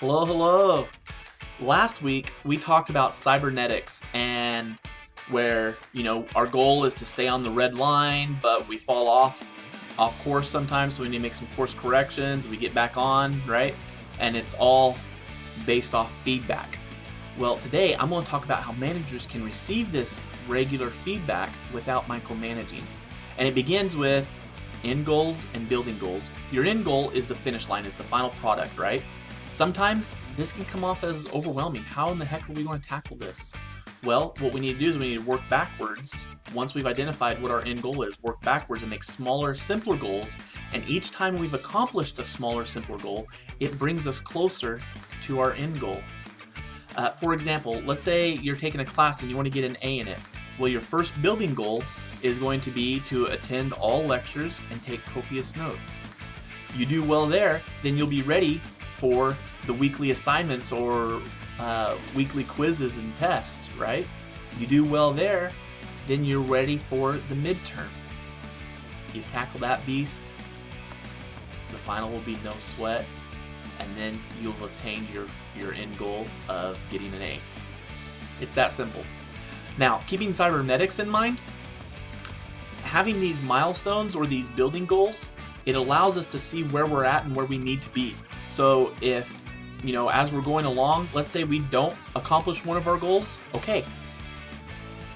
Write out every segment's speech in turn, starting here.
Hello, hello. Last week we talked about cybernetics and where, our goal is to stay on the red line, but we fall off course sometimes, so we need to make some course corrections, we get back on, right? And it's all based off feedback. Well, today I'm going to talk about how managers can receive this regular feedback without micromanaging. And it begins with end goals and building goals. Your end goal is the finish line, it's the final product, right? Sometimes this can come off as overwhelming. How in the heck are we going to tackle this? Well, what we need to do is we need to work backwards. Once we've identified what our end goal is, work backwards and make smaller, simpler goals. And each time we've accomplished a smaller, simpler goal, it brings us closer to our end goal. For example, let's say you're taking a class and you want to get an A in it. Well, your first building goal is going to be to attend all lectures and take copious notes. You do well there, then you'll be ready for the weekly assignments or weekly quizzes and tests, right? You do well there, then you're ready for the midterm. You tackle that beast, the final will be no sweat, and then you'll attain your end goal of getting an A. It's that simple. Now, keeping cybernetics in mind, having these milestones or these building goals, it allows us to see where we're at and where we need to be. So if, as we're going along, let's say we don't accomplish one of our goals, okay,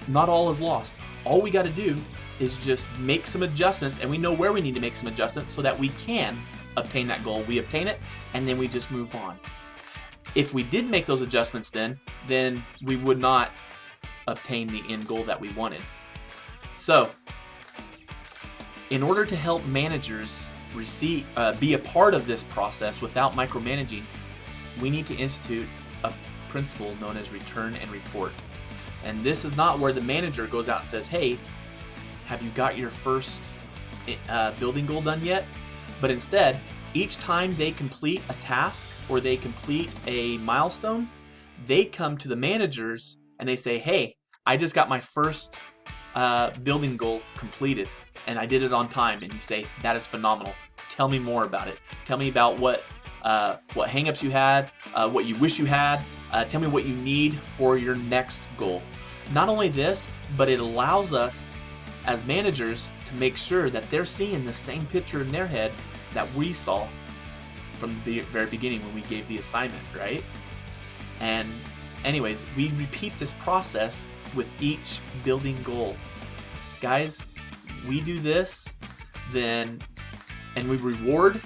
not all is lost. All we got to do is just make some adjustments, and we know where we need to make some adjustments so that we can obtain that goal. We obtain it, and then we just move on. If we did make those adjustments then we would not obtain the end goal that we wanted. So, in order to help managers be a part of this process without micromanaging, we need to institute a principle known as return and report. And this is not where the manager goes out and says, hey, have you got your first building goal done yet? But instead, each time they complete a task or they complete a milestone, they come to the managers and they say, hey, I just got my first building goal completed and I did it on time. And you say, that is phenomenal. Tell me more about it. Tell me about what hangups you had, what you wish you had. Tell me what you need for your next goal. Not only this, but it allows us as managers to make sure that they're seeing the same picture in their head that we saw from the very beginning when we gave the assignment, right? And anyways, we repeat this process with each building goal. Guys, we do this, and we reward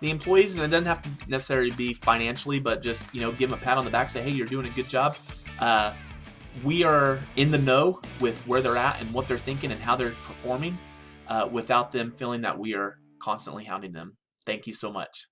the employees, and it doesn't have to necessarily be financially, but just give them a pat on the back, say, hey, you're doing a good job. We are in the know with where they're at and what they're thinking and how they're performing without them feeling that we are constantly hounding them. Thank you so much.